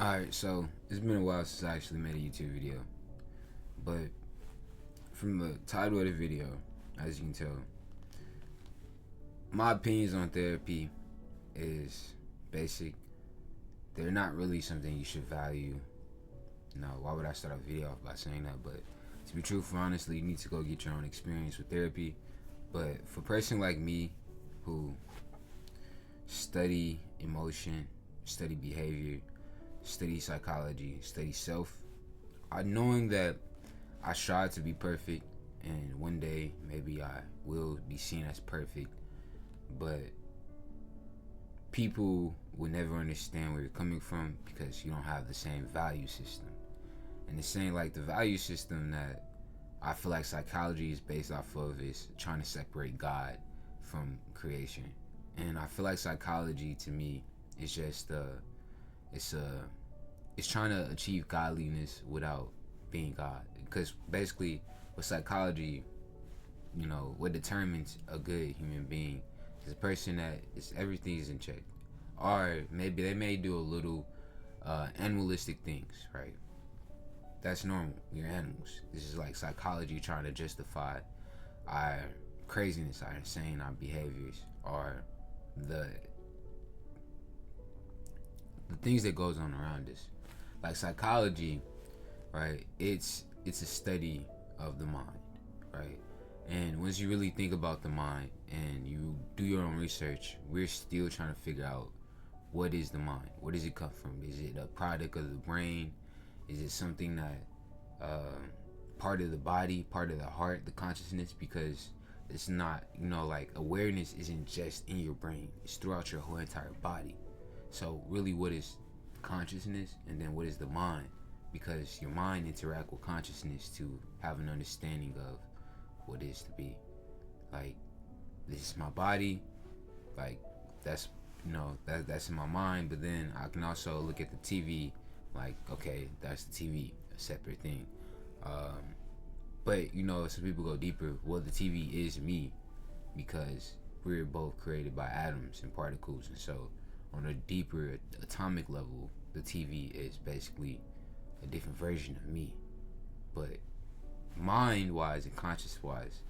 Alright, so it's been a while since I actually made a YouTube video. But from the title of the video, as you can tell, my opinions on therapy is basic. They're not really something you should value. No, why would I start a video off by saying that? But to be truthful, honestly, you need to go get your own experience with therapy. But for a person like me who study emotion, study behavior, study psychology, study self, knowing that I strive to be perfect, and one day maybe I will be seen as perfect, but people will never understand where you're coming from because you don't have the same value system. And the same, like, the value system that I feel like psychology is based off of is trying to separate God from creation. And I feel like psychology to me is just it's it's trying to achieve godliness without being God. Because basically, with psychology, what determines a good human being is a person that is everything is in check, or maybe they may do a little animalistic things, right? That's normal. We're animals. This is like psychology trying to justify our craziness, our insane, our behaviors, or the the things that goes on around us. Like psychology, right? It's a study of the mind, right? And once you really think about the mind and you do your own research, we're still trying to figure out what is the mind. Where does it come from? Is it a product of the brain? Is it something that part of the body, part of the heart, the consciousness? Because it's not, like awareness isn't just in your brain. It's throughout your whole entire body. So really, what is consciousness, and then what is the mind? Because your mind interact with consciousness to have an understanding of what is to be. Like, this is my body. Like, that's that's in my mind. But then I can also look at the TV. Like, okay, that's the TV, a separate thing. But some people go deeper. Well, the TV is me because we're both created by atoms and particles, and so on a deeper atomic level, the TV is basically a different version of me. But mind-wise and conscious-wise,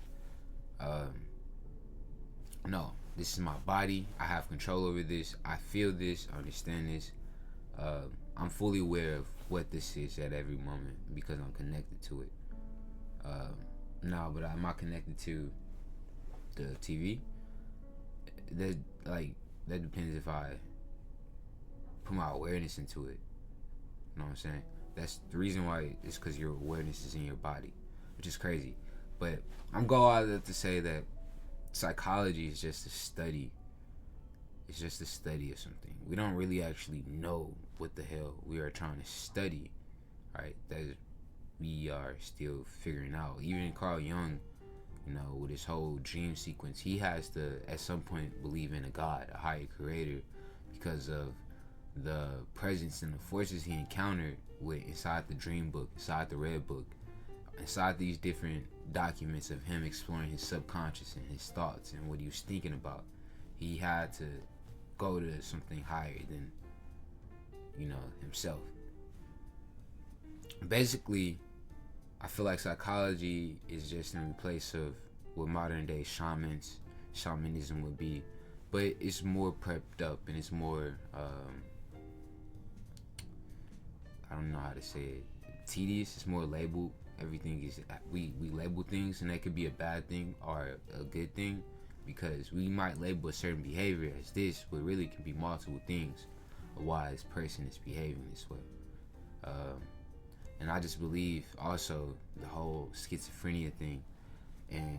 no, this is my body. I have control over this. I feel this. I understand this. I'm fully aware of what this is at every moment because I'm connected to it. No, but am I connected to the TV? That that depends if I put my awareness into it. You know what I'm saying? That's the reason why. It's because your awareness is in your body, which is crazy. But I'm going out there to say that psychology is just a study. It's just a study of something. We don't really actually know what the hell we are trying to study, right? That we are still figuring out. Even Carl Jung, with his whole dream sequence, he has to at some point believe in a God, a higher creator, because of the presence and the forces he encountered with inside the dream book, inside the red book, inside these different documents of him exploring his subconscious and his thoughts and what he was thinking about. He had to go to something higher than himself. Basically, I feel like psychology is just in place of what modern day shamanism would be, but it's more prepped up and it's more I don't know how to say it, tedious. It's more labeled. Everything is, we label things, and that could be a bad thing or a good thing, because we might label a certain behavior as this, but really it can be multiple things of why this person is behaving this way. And I just believe also the whole schizophrenia thing, and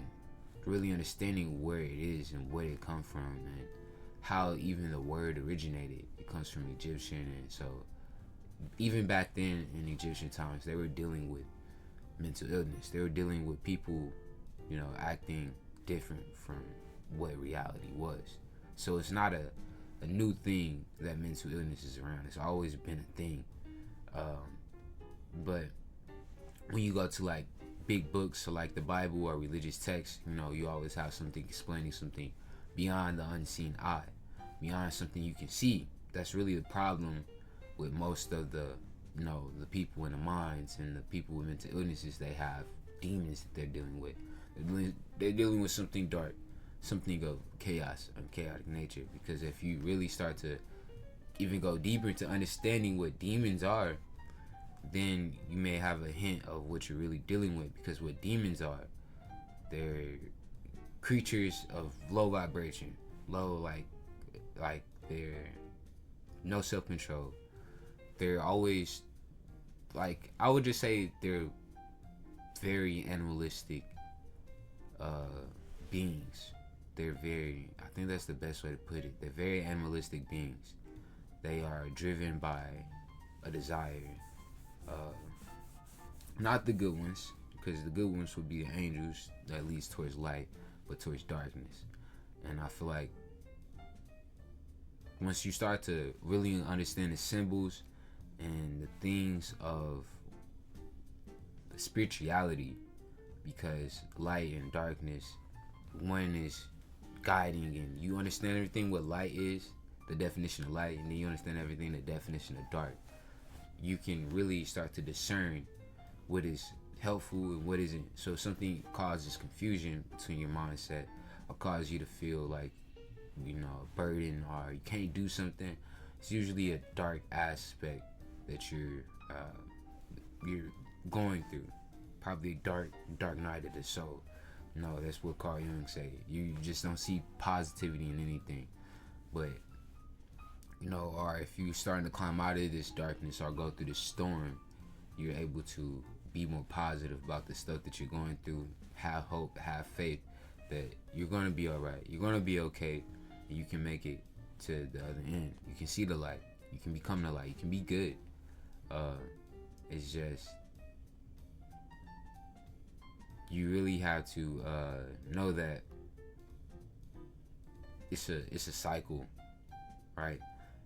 really understanding where it is and where it come from, and how even the word originated. It comes from Egyptian, and so even back then in Egyptian times, they were dealing with mental illness. They were dealing with people, acting different from what reality was. So it's not a new thing that mental illness is around. It's always been a thing. But when you go to like big books, so like the Bible or religious texts, you always have something explaining something beyond the unseen eye, beyond something you can see. That's really the problem with most of the, the people in the minds and the people with mental illnesses, they have demons that they're dealing with. They're dealing with something dark, something of chaos and chaotic nature. Because if you really start to even go deeper into understanding what demons are, then you may have a hint of what you're really dealing with. Because what demons are, they're creatures of low vibration, low, like they're no self-control. They're always, like, I would just say they're very animalistic beings. I think that's the best way to put it. They're very animalistic beings. They are driven by a desire. Not the good ones, because the good ones would be the angels that leads towards light, but towards darkness. And I feel like once you start to really understand the symbols and the things of the spirituality, because light and darkness, one is guiding, and you understand everything what light is, the definition of light, and then you understand everything, the definition of dark. You can really start to discern what is helpful and what isn't. So if something causes confusion between your mindset, or cause you to feel like, a burden, or you can't do something, it's usually a dark aspect that you're going through. Probably a dark night of the soul. No, that's what Carl Jung said. You just don't see positivity in anything. But or if you're starting to climb out of this darkness or go through this storm, you're able to be more positive about the stuff that you're going through. Have hope, have faith that you're going to be all right. You're going to be okay, and you can make it to the other end. You can see the light. You can become the light. You can be good. It's just, you really have to know that it's a cycle, right?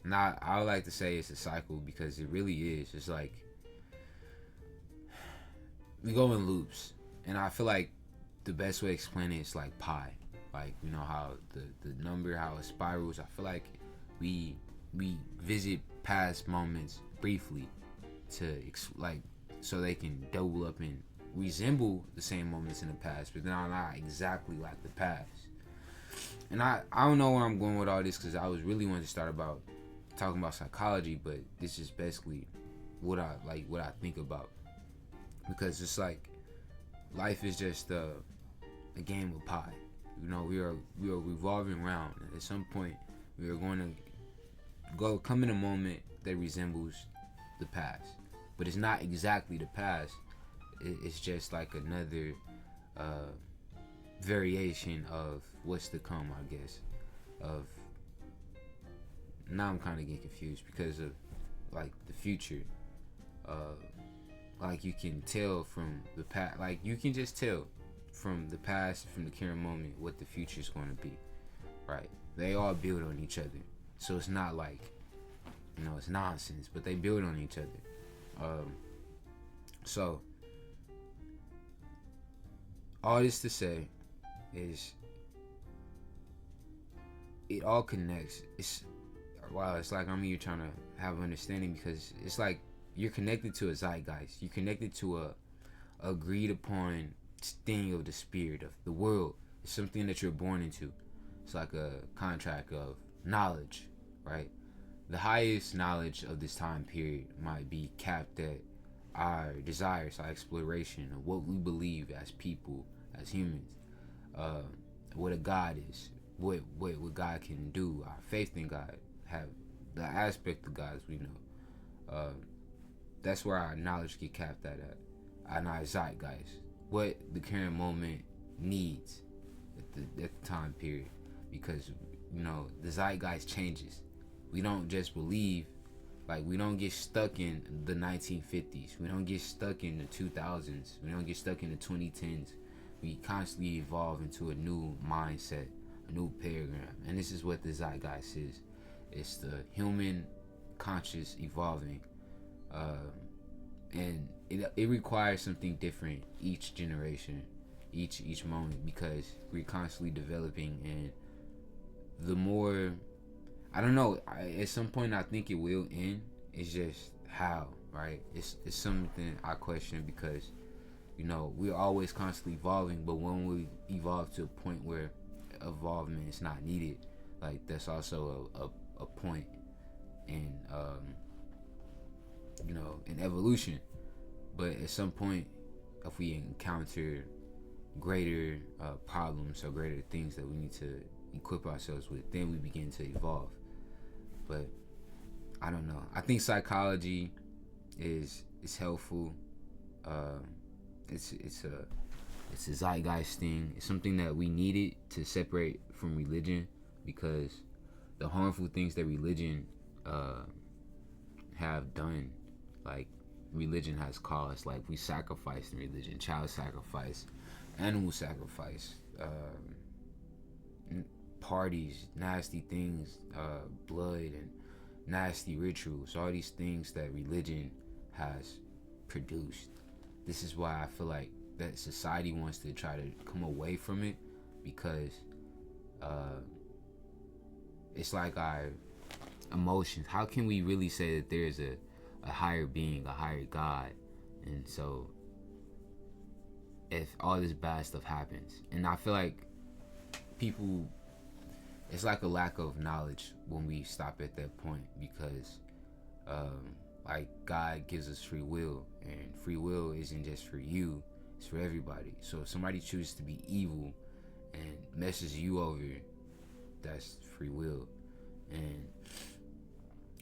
Not, I would like to say it's a cycle, because it really is. It's like we go in loops, and I feel like the best way to explain it is like pi. Like, how the number, how it spirals. I feel like we visit past moments briefly to so they can double up and resemble the same moments in the past, but they're not exactly like the past. And I don't know where I'm going with all this, because I was really wanting to start about talking about psychology, but this is basically what I think about. Because it's like life is just a game of pie. We are revolving around. At some point, we are going to come in a moment that resembles the past, but it's not exactly the past. It's just like another variation of what's to come, I guess. Now I'm kind of getting confused because of like the future. Like you can tell from the past, like you can just tell from the past, from the current moment, what the future is going to be, right? They all build on each other, so it's not like, it's nonsense, but they build on each other. So all this to say is, it all connects. It's like I'm here trying to have understanding, because it's like you're connected to a zeitgeist. You're connected to a agreed upon thing of the spirit of the world. It's something that you're born into. It's like a contract of knowledge, right? The highest knowledge of this time period might be capped at our desires, our exploration of what we believe as people, as humans, what a God is, what God can do, our faith in God, have the aspect of God as we know. That's where our knowledge get capped at our zeitgeist, what the current moment needs at the time period, because the zeitgeist changes. We don't just believe, like, we don't get stuck in the 1950s. We don't get stuck in the 2000s. We don't get stuck in the 2010s. We constantly evolve into a new mindset, a new paradigm. And this is what the zeitgeist is. It's the human conscious evolving. And it requires something different each generation, each moment, because we're constantly developing. And the more, I don't know, at some point I think it will end, It's just how, right? It's something I question because we're always constantly evolving, but when we evolve to a point where evolvement is not needed, like that's also a point in in evolution. But at some point, if we encounter greater problems or greater things that we need to equip ourselves with, then we begin to evolve. But I don't know. I think psychology is helpful. Um, it's a zeitgeist thing. It's something that we needed to separate from religion because the harmful things that religion uh, have done, like religion has caused, like we sacrifice in religion, child sacrifice, animal sacrifice, parties, nasty things, blood and nasty rituals, all these things that religion has produced. This is why I feel like that society wants to try to come away from it because uh, it's like our emotions. How can we really say that there's a higher being, a higher God? And so if all this bad stuff happens, and I feel like people, it's like a lack of knowledge when we stop at that point because like God gives us free will, and free will isn't just for you, it's for everybody. So if somebody chooses to be evil and messes you over, that's free will. And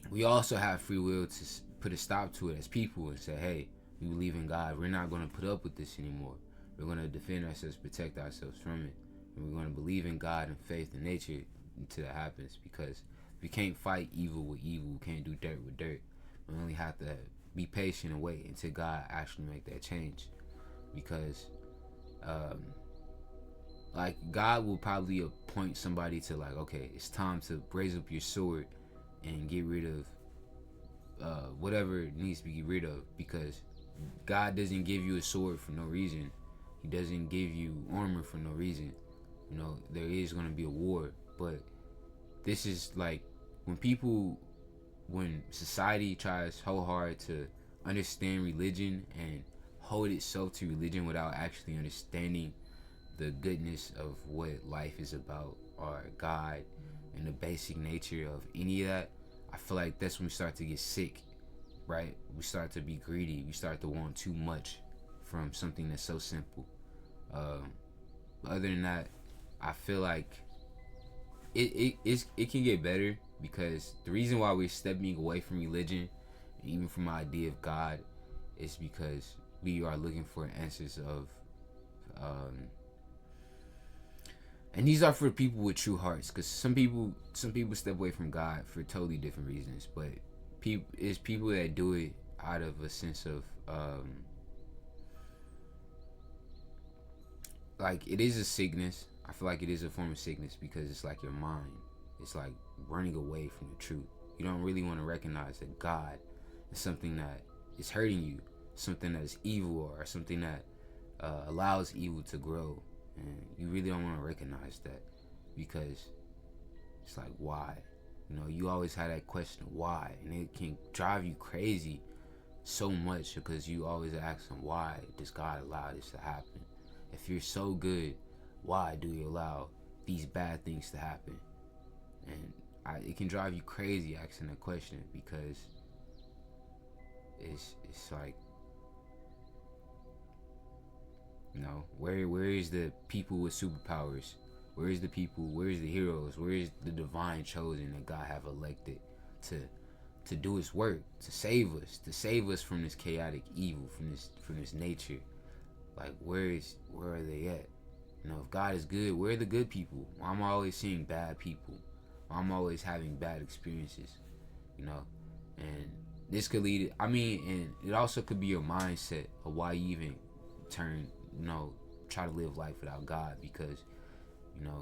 we also have free will to put a stop to it as people and say, hey, we believe in God, we're not going to put up with this anymore. We're going to defend ourselves, protect ourselves from it, and we're going to believe in God and faith and nature until that happens, because we can't fight evil with evil, we can't do dirt with dirt. We only have to be patient and wait until God actually make that change, because like God will probably appoint somebody to, like, okay, it's time to raise up your sword and get rid of whatever it needs to be get rid of, because God doesn't give you a sword for no reason. He doesn't give you armor for no reason. There is going to be a war, but this is like when society tries so hard to understand religion and hold itself to religion without actually understanding the goodness of what life is about, or God and the basic nature of any of that, I feel like that's when we start to get sick, right? We start to be greedy. We start to want too much from something that's so simple. Other than that, I feel like it can get better, because the reason why we're stepping away from religion, and even from the idea of God, is because we are looking for answers of, and these are for people with true hearts, because some people step away from God for totally different reasons, but it's people that do it out of a sense of like, it is a sickness. I feel like it is a form of sickness, because it's like your mind. It's like running away from the truth. You don't really want to recognize that God is something that is hurting you, something that is evil, or something that allows evil to grow. And you really don't want to recognize that, because it's like, why? You always have that question, why? And it can drive you crazy so much, because you always asking, why does God allow this to happen? If you're so good, why do you allow these bad things to happen? And it can drive you crazy asking that question, because it's like, where is the people with superpowers? Where is the people? Where is the heroes? Where is the divine chosen that God have elected to do His work, to save us from this chaotic evil, from this nature? Like, where are they at? If God is good, where are the good people? Why am I always seeing bad people? Why am I always having bad experiences? And this could lead. And it also could be your mindset of why you even try to live life without God, because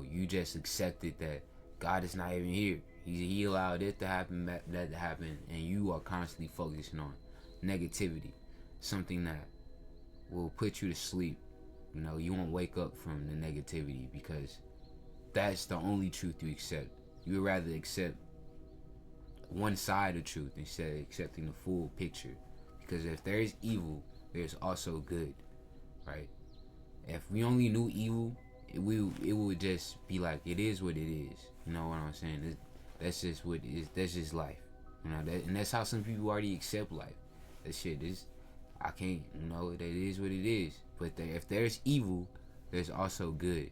you just accepted that God is not even here. He allowed it to happen, that to happen, and you are constantly focusing on negativity, something that will put you to sleep. You won't wake up from the negativity, because that's the only truth you accept. You would rather accept one side of truth instead of accepting the full picture. Because if there is evil, there's also good, right? If we only knew evil, it would just be like it is what it is. You know what I'm saying? That's just what it is. That's just life. You know that, and that's how some people already accept life. That shit is, I can't. You know that is what it is. But if there's evil, there's also good,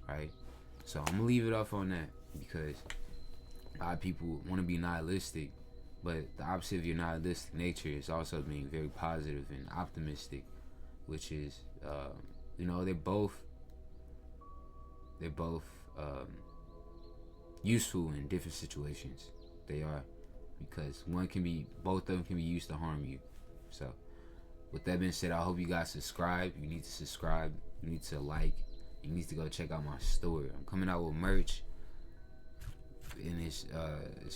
right? So I'm gonna leave it off on that because a lot of people want to be nihilistic, but the opposite of your nihilistic nature is also being very positive and optimistic, which is, they're both useful in different situations. They are, because both of them can be used to harm you. So, with that being said, I hope you guys subscribe. You need to subscribe. You need to like. You need to go check out my store. I'm coming out with merch, and it's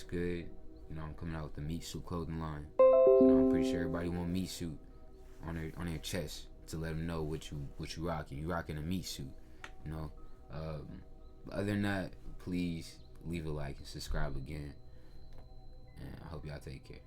good. You know, I'm coming out with the Meat Suit clothing line. You know, I'm pretty sure everybody want Meat Suit on their chest to let them know what you rocking. You rocking a meat suit. You know. Other than that, please leave a like and subscribe again. And I hope y'all take care.